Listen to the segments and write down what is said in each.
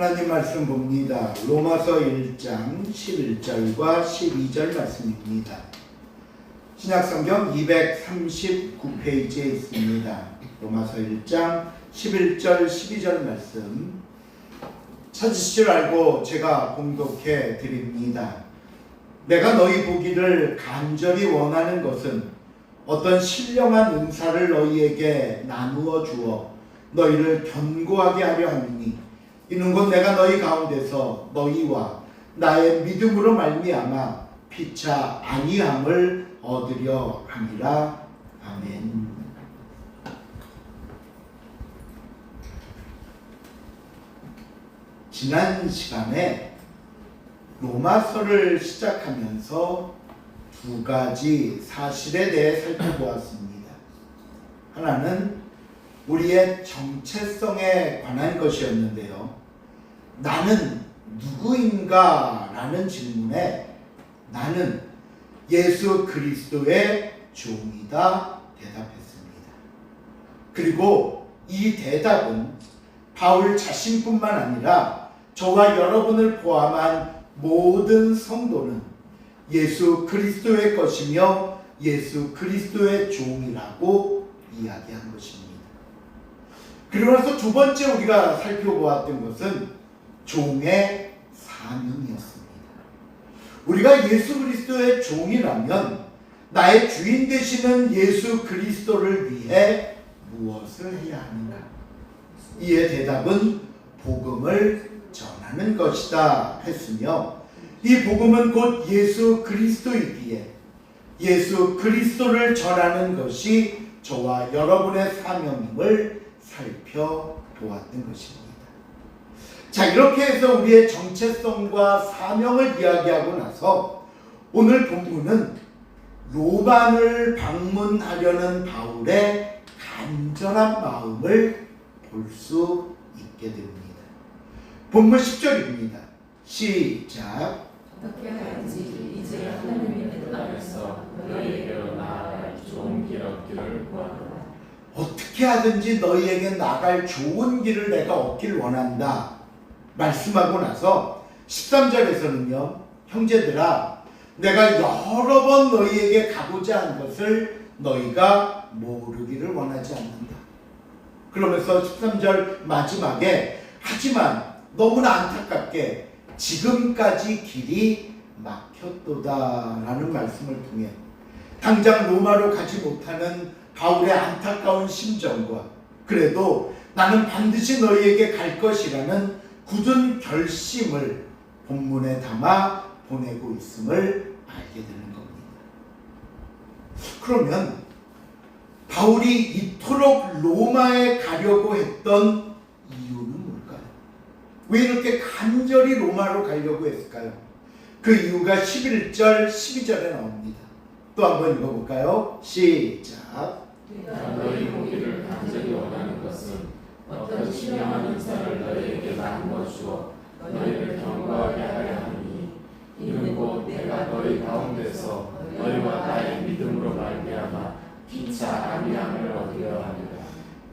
하나님 말씀 봅니다. 로마서 1장 11절과 12절 말씀입니다. 신약성경 239페이지에 있습니다. 로마서 1장 11절 12절 말씀 찾으실 줄 알고 제가 봉독해 드립니다. 내가 너희 보기를 간절히 원하는 것은 어떤 신령한 은사를 너희에게 나누어 주어 너희를 견고하게 하려 함이니 이는 곧 내가 너희 가운데서 너희와 나의 믿음으로 말미암아 피차 안위함을 얻으려 함이라. 아멘. 지난 시간에 로마서를 시작하면서 두 가지 사실에 대해 살펴보았습니다. 하나는 우리의 정체성에 관한 것이었는데요. 나는 누구인가? 라는 질문에 나는 예수 그리스도의 종이다 대답했습니다. 그리고 이 대답은 바울 자신뿐만 아니라 저와 여러분을 포함한 모든 성도는 예수 그리스도의 것이며 예수 그리스도의 종이라고 이야기한 것입니다. 그리고 나서 두 번째 우리가 살펴보았던 것은 종의 사명이었습니다. 우리가 예수 그리스도의 종이라면 나의 주인 되시는 예수 그리스도를 위해 무엇을 해야 하는가? 이에 대답은 복음을 전하는 것이다 했으며 이 복음은 곧 예수 그리스도이기에 예수 그리스도를 전하는 것이 저와 여러분의 사명임을 살펴보았던 것입니다. 자, 이렇게 해서 우리의 정체성과 사명을 이야기하고 나서 오늘 본문은 로마를 방문하려는 바울의 간절한 마음을 볼 수 있게 됩니다. 본문 10절입니다. 시작. 어떻게 하든지 이제 하나님의 뜻 안에서 너희에게로 나아갈 좋은 길 얻기를 구하노라. 어떻게 하든지 너희에게 나갈 좋은 길을 내가 얻길 원한다 말씀하고 나서 13절에서는요, 형제들아 내가 여러 번 너희에게 가고자 한 것을 너희가 모르기를 원하지 않는다. 그러면서 13절 마지막에 하지만 너무나 안타깝게 지금까지 길이 막혔도다 라는 말씀을 통해 당장 로마로 가지 못하는 바울의 안타까운 심정과 그래도 나는 반드시 너희에게 갈 것이라는 굳은 결심을 본문에 담아 보내고 있음을 알게 되는 겁니다. 그러면 바울이 이토록 로마에 가려고 했던 이유는 뭘까요? 왜 이렇게 간절히 로마로 가려고 했을까요? 그 이유가 11절, 12절에 나옵니다. 또 한번 읽어볼까요? 시작. 내가 너희 보기를 간절히 원하는 것은 어떤 신령한 은사를 너희에게 나누어 주어 너희를 견고하게 하려 하니 이는 곧 내가 너희 가운데서 너희와 나의 믿음으로 말미암아 피차 안위함을 얻으려 함이라.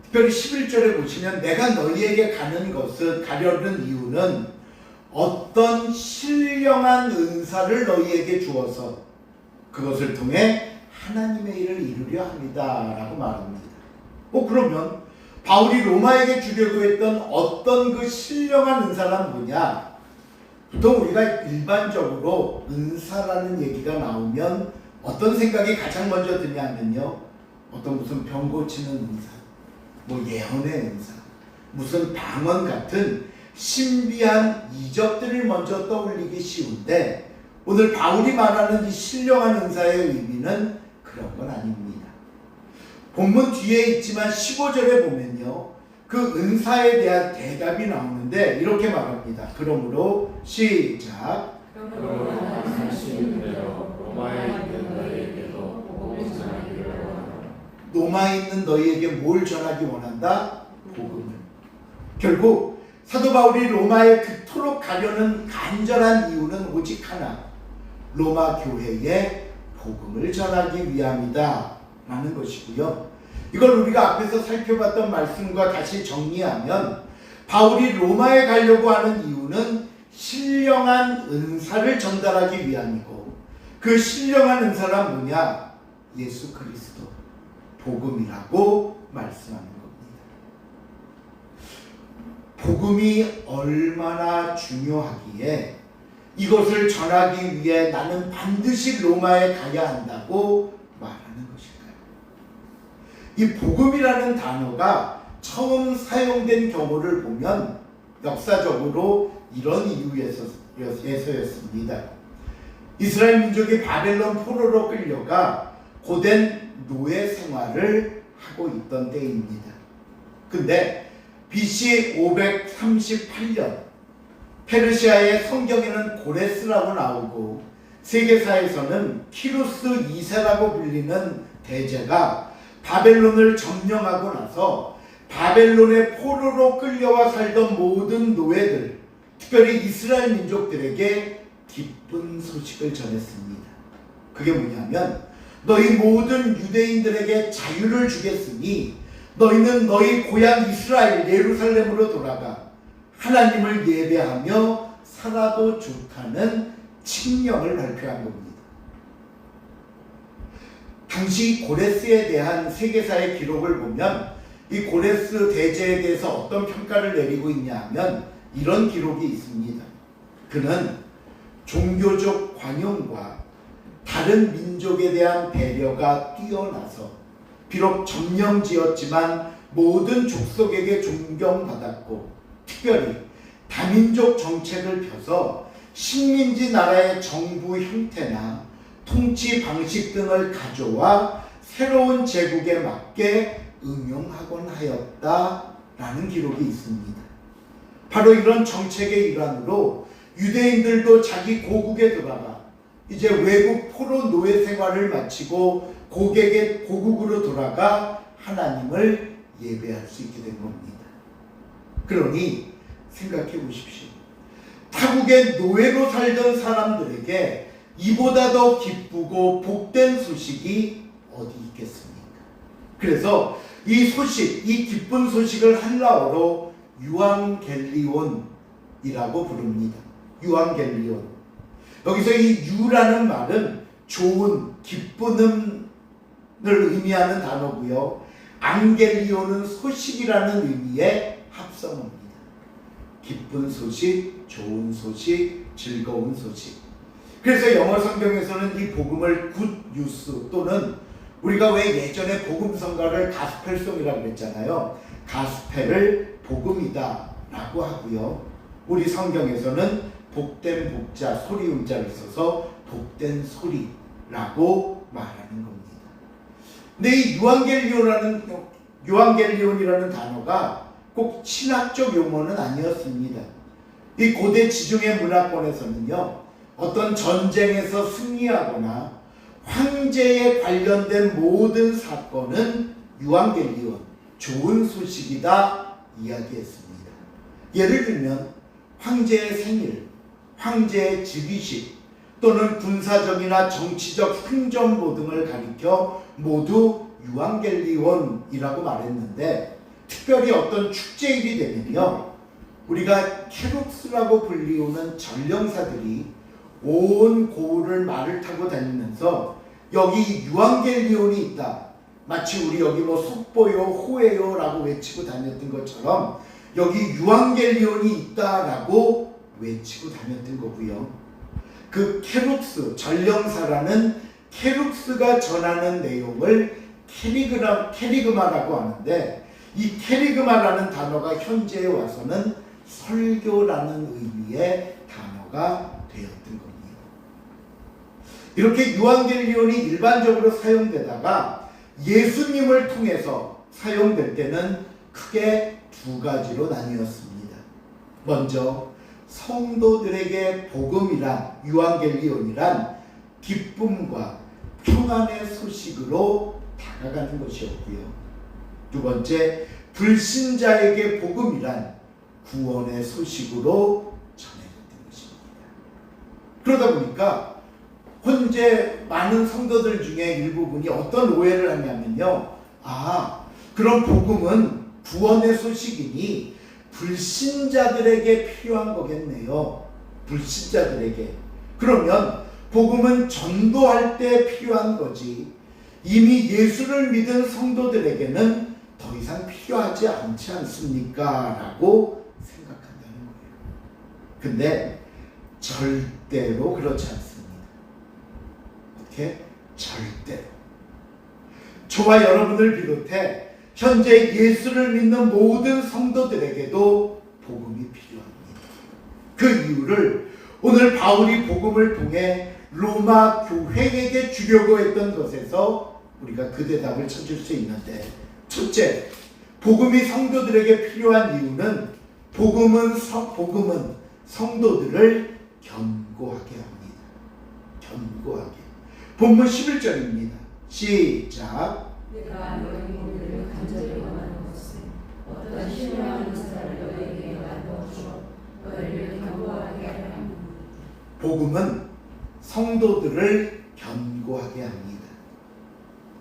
특별히 11절에 보시면 내가 너희에게 가려는 이유는 어떤 신령한 은사를 너희에게 주어서 그것을 통해 하나님의 일을 이루려 합니다 라고 말합니다. 그러면 바울이 로마에게 주려고 했던 어떤 그 신령한 은사란 뭐냐? 보통 우리가 일반적으로 은사라는 얘기가 나오면 어떤 생각이 가장 먼저 드냐면요, 어떤 무슨 병 고치는 은사, 뭐 예언의 은사, 무슨 방언 같은 신비한 이적들을 먼저 떠올리기 쉬운데 오늘 바울이 말하는 이 신령한 은사의 의미는 그런 건 아닙니다. 본문 뒤에 있지만 15절에 보면요, 그 은사에 대한 대답이 나오는데 이렇게 말합니다. 그러므로 시작. 그러므로 할 수 있는 대로 로마에 있는 너희에게도 복음을 전하기를 원하노라. 로마에 있는 너희에게 뭘 전하기 원한다? 복음을. 결국 사도 바울이 로마에 그토록 가려는 간절한 이유는 오직 하나, 로마 교회에 복음을 전하기 위함이다 라는 것이고요. 이걸 우리가 앞에서 살펴봤던 말씀과 다시 정리하면 바울이 로마에 가려고 하는 이유는 신령한 은사를 전달하기 위함이고, 그 신령한 은사란 뭐냐? 예수 그리스도 복음이라고 말씀하는 겁니다. 복음이 얼마나 중요하기에 이것을 전하기 위해 나는 반드시 로마에 가야 한다고 말하는 것일까요? 이 복음이라는 단어가 처음 사용된 경우를 보면 역사적으로 이런 이유에서였습니다. 이스라엘 민족이 바벨론 포로로 끌려가 고된 노예 생활을 하고 있던 때입니다. 근데 BC 538년 페르시아의 성경에는 고레스라고 나오고 세계사에서는 키루스 2세라고 불리는 대제가 바벨론을 점령하고 나서 바벨론의 포로로 끌려와 살던 모든 노예들, 특별히 이스라엘 민족들에게 기쁜 소식을 전했습니다. 그게 뭐냐면 너희 모든 유대인들에게 자유를 주겠으니 너희는 너희 고향 이스라엘 예루살렘으로 돌아가 하나님을 예배하며 살아도 좋다는 칙령을 발표한 겁니다. 당시 고레스에 대한 세계사의 기록을 보면 이 고레스 대제에 대해서 어떤 평가를 내리고 있냐 하면 이런 기록이 있습니다. 그는 종교적 관용과 다른 민족에 대한 배려가 뛰어나서 비록 점령지었지만 모든 족속에게 존경받았고, 특별히 다민족 정책을 펴서 식민지 나라의 정부 형태나 통치 방식 등을 가져와 새로운 제국에 맞게 응용하곤 하였다라는 기록이 있습니다. 바로 이런 정책의 일환으로 유대인들도 자기 고국에 돌아가 이제 외국 포로 노예 생활을 마치고 고국으로 돌아가 하나님을 예배할 수 있게 된 겁니다. 그러니 생각해 보십시오. 타국의 노예로 살던 사람들에게 이보다 더 기쁘고 복된 소식이 어디 있겠습니까? 그래서 이 소식, 이 기쁜 소식을 헬라어로 유앙겔리온이라고 부릅니다. 유앙겔리온. 여기서 이 유라는 말은 좋은, 기쁨을 의미하는 단어고요. 앙겔리온은 소식이라는 의미의 합성어입니다. 기쁜 소식, 좋은 소식, 즐거운 소식. 그래서 영어 성경에서는 이 복음을 굿 뉴스 또는 우리가 왜 예전에 복음성가를 가스펠송이라고 그랬잖아요. 가스펠을 복음이다 라고 하고요. 우리 성경에서는 복된 복자, 소리 음자를 써서 복된 소리라고 말하는 겁니다. 근데 이 유앙겔리온이라는 단어가 꼭 신학적 용어는 아니었습니다. 이 고대 지중해 문화권에서는요, 어떤 전쟁에서 승리하거나 황제에 관련된 모든 사건은 유앙겔리온, 좋은 소식이다 이야기했습니다. 예를 들면 황제의 생일, 황제의 즉위식 또는 군사적이나 정치적 승전보 등을 가리켜 모두 유앙겔리온이라고 말했는데, 특별히 어떤 축제일이 되면요, 우리가 케룩스라고 불리우는 전령사들이 온 고을을 말을 타고 다니면서 여기 유앙겔리온이 있다, 마치 우리 여기 뭐 속보요 호에요 라고 외치고 다녔던 것처럼 여기 유앙겔리온이 있다라고 외치고 다녔던 거고요. 그 케룩스, 전령사라는 케룩스가 전하는 내용을 케리그마라고 하는데, 이 케리그마라는 단어가 현재에 와서는 설교라는 의미의 단어가 되었던 겁니다. 이렇게 유앙겔리온이 일반적으로 사용되다가 예수님을 통해서 사용될 때는 크게 두 가지로 나뉘었습니다. 먼저 성도들에게 복음이란, 유앙겔리온이란 기쁨과 평안의 소식으로 다가가는 것이었고요. 두 번째, 불신자에게 복음이란 구원의 소식으로 전해졌던 것입니다. 그러다 보니까 현재 많은 성도들 중에 일부분이 어떤 오해를 하냐면요, 그런 복음은 구원의 소식이니 불신자들에게 필요한 거겠네요. 불신자들에게. 그러면 복음은 전도할 때 필요한 거지. 이미 예수를 믿은 성도들에게는 더 이상 필요하지 않지 않습니까? 라고 생각한다는 거예요. 근데 절대로 그렇지 않습니다. 어떻게? 절대로. 저와 여러분을 비롯해 현재 예수를 믿는 모든 성도들에게도 복음이 필요합니다. 그 이유를 오늘 바울이 복음을 통해 로마 교회에게 주려고 했던 것에서 우리가 그 대답을 찾을 수 있는데, 첫째, 복음이 성도들에게 필요한 이유는 복음은 성도들을 견고하게 합니다. 견고하게. 본문 11절입니다. 시작. 내가 너희 모두를 간절히 원하는 것은 어떤 신령한 은사를 너희에게 나누어 주어 너희를 견고하게 하려 함이니. 복음은 성도들을 견고하게 합니다.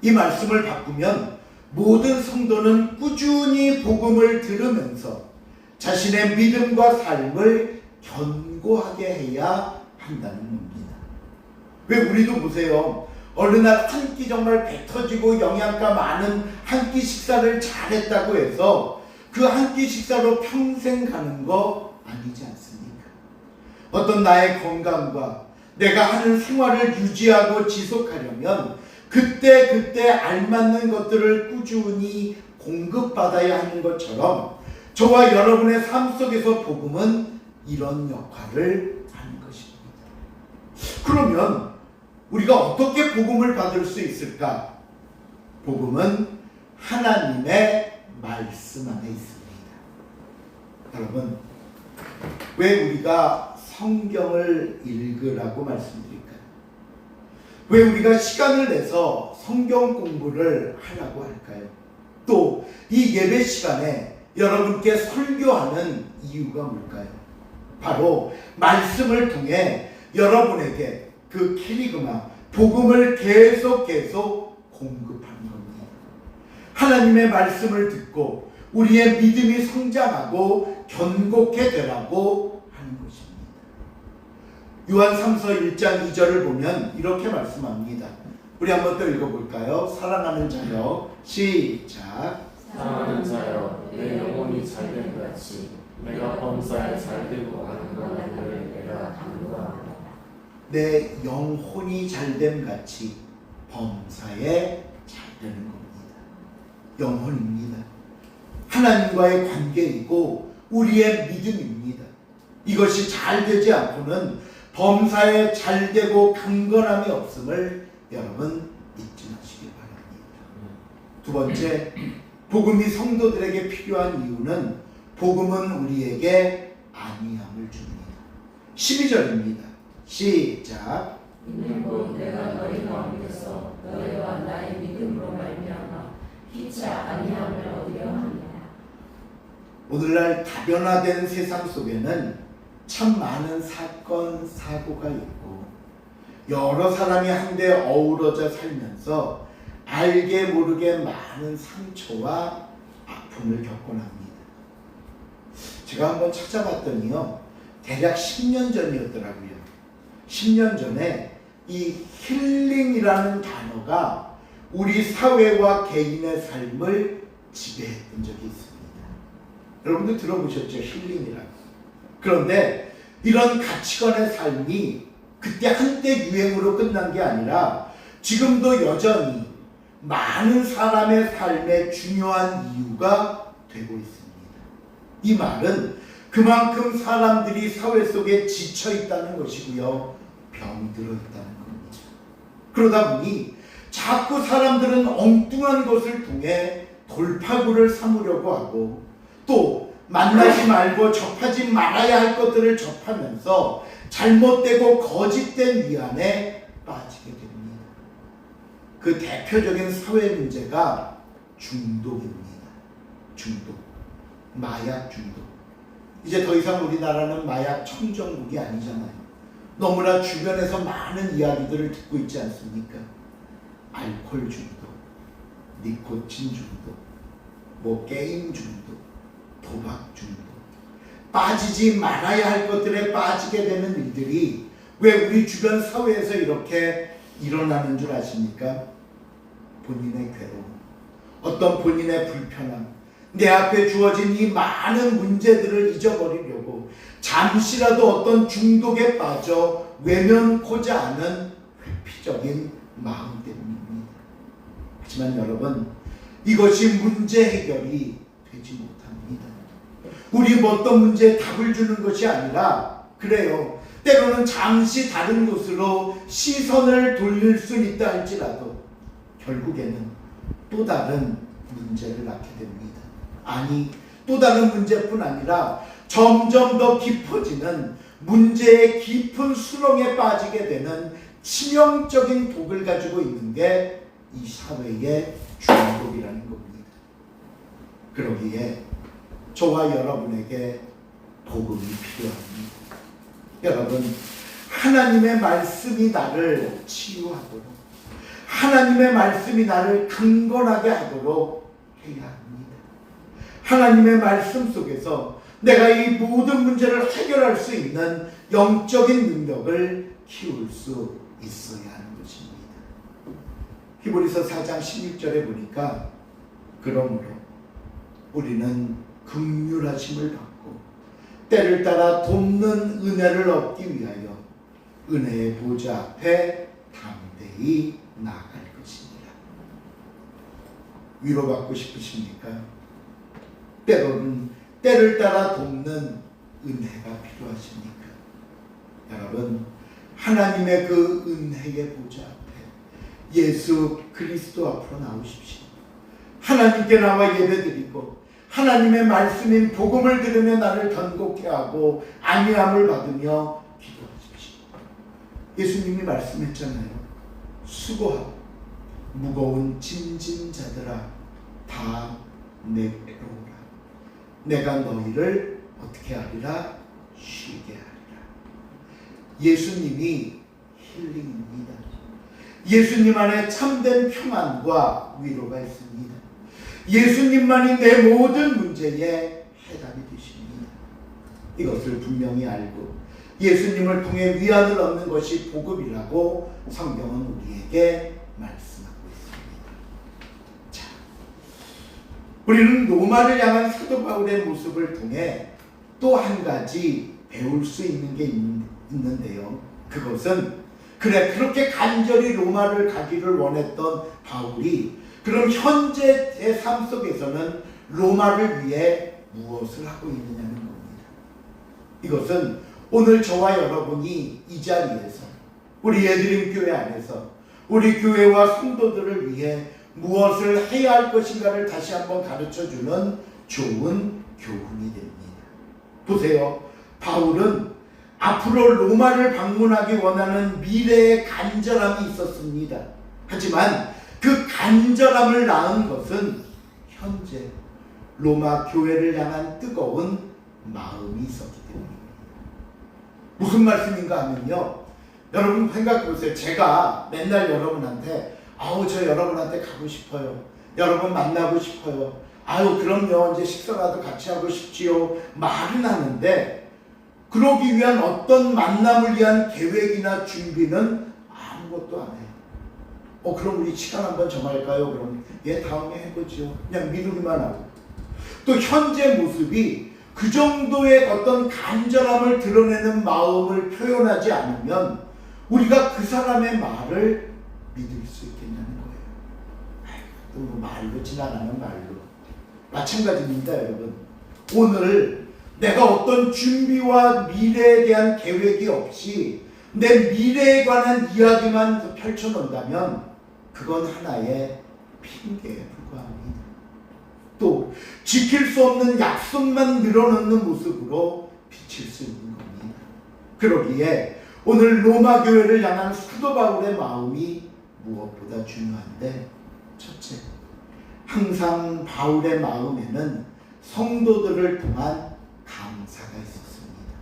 이 말씀을 바꾸면 모든 성도는 꾸준히 복음을 들으면서 자신의 믿음과 삶을 견고하게 해야 한다는 겁니다. 왜 우리도 보세요. 어느 날 한 끼 정말 배 터지고 영양가 많은 한 끼 식사를 잘했다고 해서 그 한 끼 식사로 평생 가는 거 아니지 않습니까? 어떤 나의 건강과 내가 하는 생활을 유지하고 지속하려면 그때 알맞는 것들을 꾸준히 공급받아야 하는 것처럼 저와 여러분의 삶 속에서 복음은 이런 역할을 하는 것입니다. 그러면 우리가 어떻게 복음을 받을 수 있을까? 복음은 하나님의 말씀 안에 있습니다. 여러분, 왜 우리가 성경을 읽으라고 말씀드릴까요? 왜 우리가 시간을 내서 성경 공부를 하라고 할까요? 또 이 예배 시간에 여러분께 설교하는 이유가 뭘까요? 바로 말씀을 통해 여러분에게 그 키리그마, 복음을 계속 공급하는 겁니다. 하나님의 말씀을 듣고 우리의 믿음이 성장하고 견고케 되라고 하는 것입니다. 요한 3서 1장 2절을 보면 이렇게 말씀합니다. 우리 한번 또 읽어볼까요? 사랑하는 자여, 시작. 사랑하는 자여, 내 영혼이 잘됨 같이 내가 범사에 잘되고 하는 것을 내가 간구하노라. 내 영혼이 잘됨 같이 범사에 잘되는 겁니다. 영혼입니다. 하나님과의 관계이고 우리의 믿음입니다. 이것이 잘 되지 않고는 범사에 잘되고 강건함이 없음을 여러분 잊지 마시기 바랍니다. 두 번째, 복음이 성도들에게 필요한 이유는 복음은 우리에게 안위함을 줍니다. 12절입니다. 시작. 있는 곳 내가 너희 가운데서 너희와 나의 믿음으로 말미암아 피차 아니함을 얻으려 합니다. 오늘날 다변화된 세상 속에는 참 많은 사건, 사고가 있고 여러 사람이 한데 어우러져 살면서 알게 모르게 많은 상처와 아픔을 겪곤 합니다. 제가 한번 찾아봤더니요, 대략 10년 전이었더라고요. 10년 전에 이 힐링이라는 단어가 우리 사회와 개인의 삶을 지배했던 적이 있습니다. 여러분들 들어보셨죠? 힐링이라고. 그런데 이런 가치관의 삶이 그때 한때 유행으로 끝난 게 아니라 지금도 여전히 많은 사람의 삶의 중요한 이유가 되고 있습니다. 이 말은 그만큼 사람들이 사회 속에 지쳐 있다는 것이고요, 병들어 있다는 겁니다. 그러다 보니 자꾸 사람들은 엉뚱한 것을 통해 돌파구를 삼으려고 하고 또 만나지 말고 접하지 말아야 할 것들을 접하면서 잘못되고 거짓된 위안에 빠지게 됩니다. 그 대표적인 사회 문제가 중독입니다. 중독, 마약 중독. 이제 더 이상 우리나라는 마약 청정국이 아니잖아요. 너무나 주변에서 많은 이야기들을 듣고 있지 않습니까? 알코올 중독, 니코틴 중독, 게임 중독, 도박 중독, 빠지지 말아야 할 것들에 빠지게 되는 일들이 왜 우리 주변 사회에서 이렇게 일어나는 줄 아십니까? 본인의 괴로움, 어떤 본인의 불편함, 내 앞에 주어진 이 많은 문제들을 잊어버리려고 잠시라도 어떤 중독에 빠져 외면코자 하는 회피적인 마음 때문입니다. 하지만 여러분, 이것이 문제 해결이 되지 못합니다. 우리 어떤 문제에 답을 주는 것이 아니라, 그래요, 때로는 잠시 다른 곳으로 시선을 돌릴 수 있다 할지라도 결국에는 또 다른 문제를 낳게 됩니다. 아니, 또 다른 문제뿐 아니라 점점 더 깊어지는 문제의 깊은 수렁에 빠지게 되는 치명적인 독을 가지고 있는 게 이 사회의 중독이라는 겁니다. 그러기에 저와 여러분에게 복음이 필요합니다. 여러분, 하나님의 말씀이 나를 치유하도록, 하나님의 말씀이 나를 강건하게 하도록 해야 합니다. 하나님의 말씀 속에서 내가 이 모든 문제를 해결할 수 있는 영적인 능력을 키울 수 있어야 하는 것입니다. 히브리서 4장 16절에 보니까 그러므로 우리는 긍휼하심을 받고 때를 따라 돕는 은혜를 얻기 위하여 은혜의 보좌 앞에 담대히 나아갈 것입니다. 위로받고 싶으십니까? 때로는 때를 따라 돕는 은혜가 필요하십니까? 여러분, 하나님의 그 은혜의 보좌 앞에 예수 그리스도 앞으로 나오십시오. 하나님께 나와 예배드리고 하나님의 말씀인 복음을 들으며 나를 견고케 하고 안위함을 받으며 기도하십시오. 예수님이 말씀했잖아요. 수고하고 무거운 짐진 자들아 다 내게로 오라. 내가 너희를 어떻게 하리라? 쉬게 하리라. 예수님이 힐링입니다. 예수님 안에 참된 평안과 위로가 있습니다. 예수님만이 내 모든 문제에 해답이 되십니다. 이것을 분명히 알고 예수님을 통해 위안을 얻는 것이 복음이라고 성경은 우리에게 말씀하고 있습니다. 자, 우리는 로마를 향한 사도 바울의 모습을 통해 또 한 가지 배울 수 있는 게 있는데요. 그것은 그렇게 간절히 로마를 가기를 원했던 바울이 그럼 현재의 삶 속에서는 로마를 위해 무엇을 하고 있느냐는 겁니다. 이것은 오늘 저와 여러분이 이 자리에서 우리 예드림 교회 안에서 우리 교회와 성도들을 위해 무엇을 해야 할 것인가를 다시 한번 가르쳐주는 좋은 교훈이 됩니다. 보세요. 바울은 앞으로 로마를 방문하기 원하는 미래의 간절함이 있었습니다. 하지만 그 간절함을 낳은 것은 현재 로마 교회를 향한 뜨거운 마음이 있었기 때문입니다. 무슨 말씀인가 하면요, 여러분 생각해 보세요. 제가 맨날 여러분한테 저 여러분한테 가고 싶어요, 여러분 만나고 싶어요, 그럼요 이제 식사라도 같이 하고 싶지요 말은 하는데 그러기 위한 어떤 만남을 위한 계획이나 준비는 아무것도 안 해요. 그럼 우리 시간 한번 정할까요? 그럼 다음에 해보죠. 그냥 미루기만 하고. 또 현재 모습이 그 정도의 어떤 간절함을 드러내는 마음을 표현하지 않으면 우리가 그 사람의 말을 믿을 수 있겠냐는 거예요. 또 말로 지나가는 말로. 마찬가지입니다, 여러분. 오늘 내가 어떤 준비와 미래에 대한 계획이 없이 내 미래에 관한 이야기만 펼쳐놓는다면 그건 하나의 핑계에 불과합니다. 또 지킬 수 없는 약속만 늘어놓는 모습으로 비칠 수 있는 겁니다. 그러기에 오늘 로마 교회를 향한 사도 바울의 마음이 무엇보다 중요한데, 첫째, 항상 바울의 마음에는 성도들을 통한 감사가 있었습니다.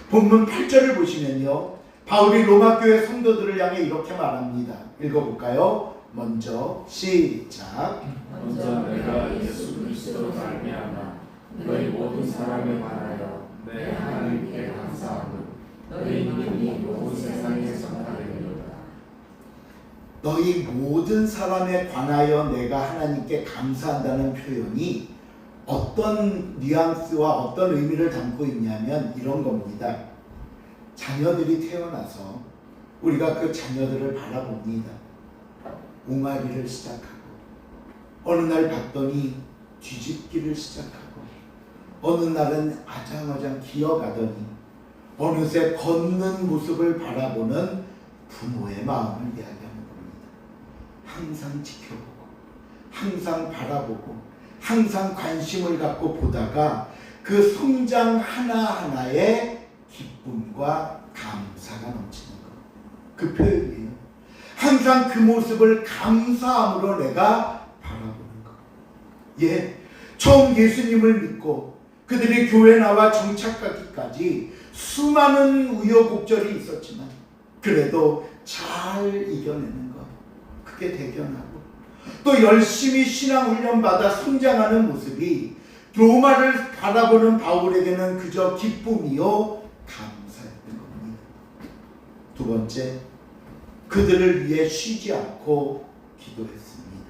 본문 8절을 보시면요, 바울이 로마 교회 성도들을 향해 이렇게 말합니다. 읽어볼까요? 먼저 시작. 먼저 내가 예수 그리스도로 말미암아 너희 모든 사람에 관하여 내 하나님께 감사함은 너희 이름이 온 세상에 전파되리로다. 너희 모든 사람에 관하여 내가 하나님께 감사한다는 표현이 어떤 뉘앙스와 어떤 의미를 담고 있냐면 이런 겁니다. 자녀들이 태어나서 우리가 그 자녀들을 바라봅니다. 옹알이를 시작하고 어느 날 봤더니 뒤집기를 시작하고 어느 날은 아장아장 기어가더니 어느새 걷는 모습을 바라보는 부모의 마음을 이야기하는 겁니다. 항상 지켜보고 항상 바라보고 항상 관심을 갖고 보다가 그 성장 하나하나에 기쁨과 감사가 넘치는 것. 그 표현이에요. 항상 그 모습을 감사함으로 내가 바라보는 것. 예, 처음 예수님을 믿고 그들이 교회 나와 정착하기까지 수많은 우여곡절이 있었지만 그래도 잘 이겨내는 것. 그게 대견하고 또 열심히 신앙훈련 받아 성장하는 모습이 로마를 바라보는 바울에게는 그저 기쁨이요 감사였던 겁니다. 두 번째, 그들을 위해 쉬지 않고 기도했습니다.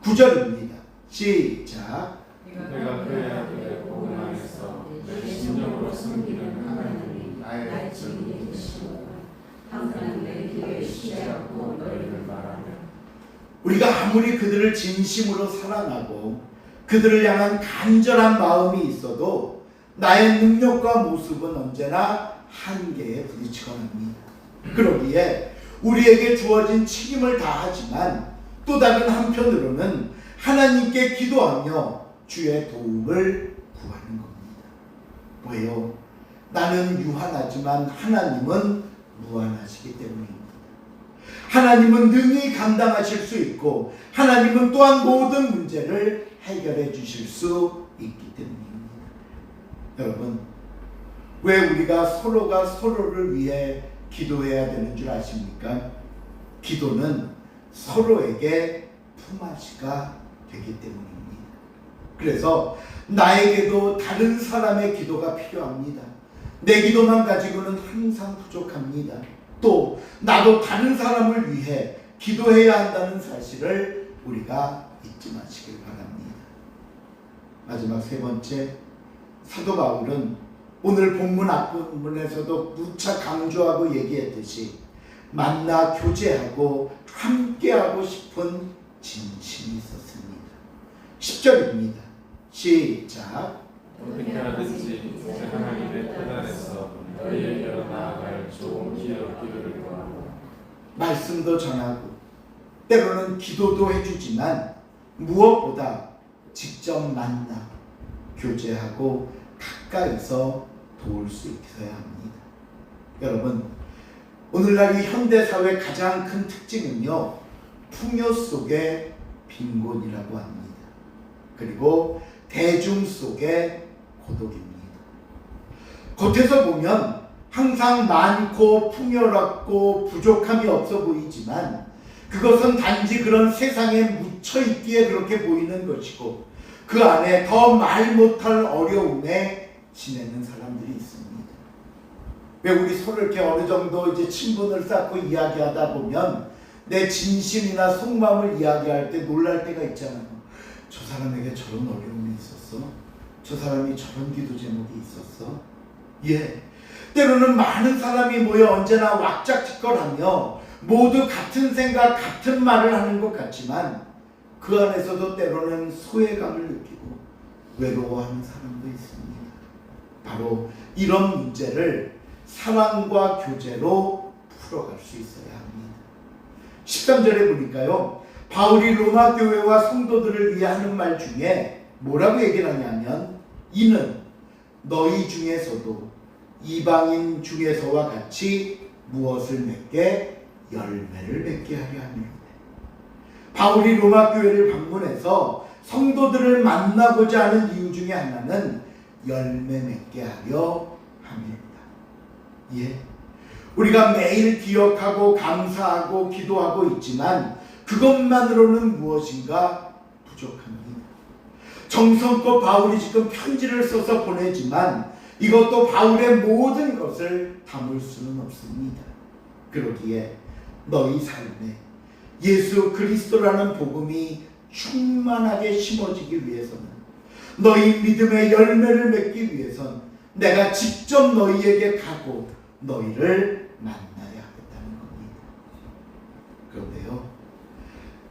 9절입니다. 시작. 내가 그의 아들의 복음 안에서 내 심령으로 섬기는 하나님이 나의 증인이 되시고 항상 내 길에 쉬지 않고 너희를 말하며 우리가 아무리 그들을 진심으로 사랑하고 그들을 향한 간절한 마음이 있어도 나의 능력과 모습은 언제나 한계에 부딪히곤 합니다. 그러기에 우리에게 주어진 책임을 다하지만 또 다른 한편으로는 하나님께 기도하며 주의 도움을 구하는 겁니다. 왜요? 나는 유한하지만 하나님은 무한하시기 때문입니다. 하나님은 능히 감당하실 수 있고 하나님은 또한 모든 문제를 해결해 주실 수 있기 때문입니다. 여러분, 왜 우리가 서로가 서로를 위해 기도해야 되는 줄 아십니까? 기도는 서로에게 품앗이가 되기 때문입니다. 그래서 나에게도 다른 사람의 기도가 필요합니다. 내 기도만 가지고는 항상 부족합니다. 또 나도 다른 사람을 위해 기도해야 한다는 사실을 우리가 잊지 마시길 바랍니다. 마지막 세 번째, 사도 바울은 오늘 본문 앞부분에서도 무차 강조하고 얘기했듯이 만나 교제하고 함께하고 싶은 진심이 있었습니다. 10절입니다. 시작. 어떻게 하든지 제 하나님의 뜻 안에서 너희에게로 나아갈 좋은 길을 얻기를 구하고 말씀도 전하고 때로는 기도도 해주지만 무엇보다 직접 만나 교제하고 가까이서 도울 수 있어야 합니다. 여러분, 오늘날 이 현대사회의 가장 큰 특징은요, 풍요 속의 빈곤이라고 합니다. 그리고 대중 속의 고독입니다. 겉에서 보면 항상 많고 풍요롭고 부족함이 없어 보이지만 그것은 단지 그런 세상에 묻혀있기에 그렇게 보이는 것이고 그 안에 더 말 못할 어려움에 지내는 사람들이 있습니다. 왜 우리 서로 이렇게 어느 정도 이제 친분을 쌓고 이야기하다 보면 내 진심이나 속마음을 이야기할 때 놀랄 때가 있잖아요. 저 사람에게 저런 어려움이 있었어? 저 사람이 저런 기도 제목이 있었어? 예. 때로는 많은 사람이 모여 언제나 왁작지껄하며 모두 같은 생각, 같은 말을 하는 것 같지만 그 안에서도 때로는 소외감을 느끼고 외로워하는 사람도 있습니다. 바로 이런 문제를 사랑과 교제로 풀어갈 수 있어야 합니다. 13절에 보니까요, 바울이 로마 교회와 성도들을 위해 하는 말 중에 뭐라고 얘기를 하냐면 이는 너희 중에서도 이방인 중에서와 같이 무엇을 맺게? 열매를 맺게 하려 함이로되. 바울이 로마 교회를 방문해서 성도들을 만나고자 하는 이유 중에 하나는 열매 맺게 하려 함이로다. 예, 우리가 매일 기억하고 감사하고 기도하고 있지만 그것만으로는 무엇인가 부족합니다. 정성껏 바울이 지금 편지를 써서 보내지만 이것도 바울의 모든 것을 담을 수는 없습니다. 그러기에 너희 삶에 예수 그리스도라는 복음이 충만하게 심어지기 위해서는, 너희 믿음의 열매를 맺기 위해선 내가 직접 너희에게 가고 너희를 만나야 하겠다는 겁니다. 그런데요,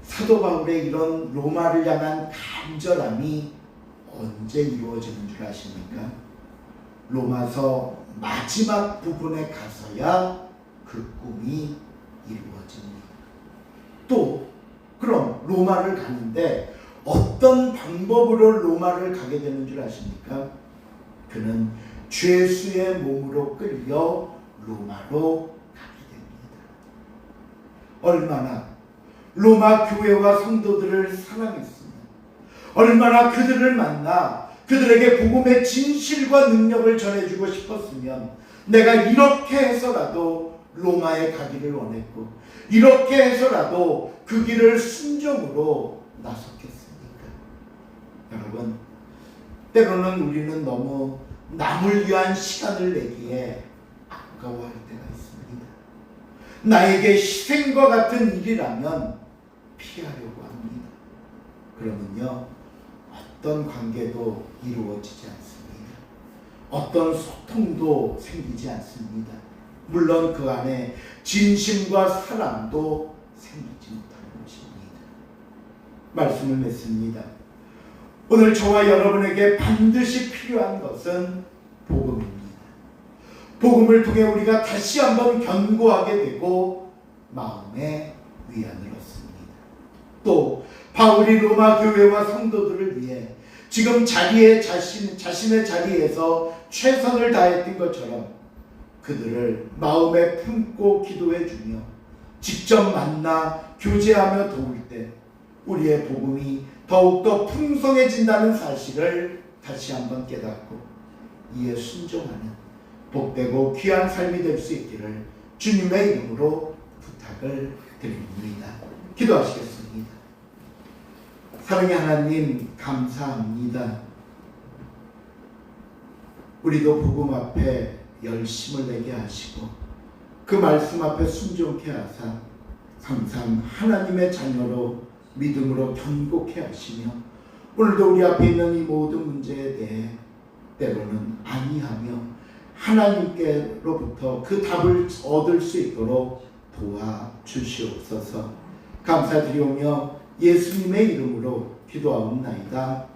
사도 바울의 이런 로마를 향한 간절함이 언제 이루어지는 줄 아십니까? 로마서 마지막 부분에 가서야 그 꿈이 이루어집니다. 또 그럼 로마를 가는데 어떤 방법으로 로마를 가게 되는 줄 아십니까? 그는 죄수의 몸으로 끌려 로마로 가게 됩니다. 얼마나 로마 교회와 성도들을 사랑했으면, 얼마나 그들을 만나 그들에게 복음의 진실과 능력을 전해주고 싶었으면 내가 이렇게 해서라도 로마에 가기를 원했고, 이렇게 해서라도 그 길을 순종으로 나섰겠습니까? 여러분, 때로는 우리는 너무 남을 위한 시간을 내기에 아까워할 때가 있습니다. 나에게 희생과 같은 일이라면 피하려고 합니다. 그러면요, 어떤 관계도 이루어지지 않습니다. 어떤 소통도 생기지 않습니다. 물론 그 안에 진심과 사랑도 생기지 못하는 것입니다. 말씀을 맺습니다. 오늘 저와 여러분에게 반드시 필요한 것은 복음입니다. 복음을 통해 우리가 다시 한번 견고하게 되고 마음의 위안을 얻습니다. 또 바울이 로마 교회와 성도들을 위해 지금 자신의 자리에서 최선을 다했던 것처럼 그들을 마음에 품고 기도해 주며 직접 만나 교제하며 도울 때 우리의 복음이 더욱더 풍성해진다는 사실을 다시 한번 깨닫고 이에 순종하는 복되고 귀한 삶이 될 수 있기를 주님의 이름으로 부탁을 드립니다. 기도하시겠습니다. 사랑의 하나님, 감사합니다. 우리도 복음 앞에 열심을 내게 하시고 그 말씀 앞에 순종케 하사 항상 하나님의 자녀로 믿음으로 견고케 하시며 오늘도 우리 앞에 있는 이 모든 문제에 대해 때로는 아니하며 하나님께로부터 그 답을 얻을 수 있도록 도와주시옵소서. 감사드리오며 예수님의 이름으로 기도하옵나이다.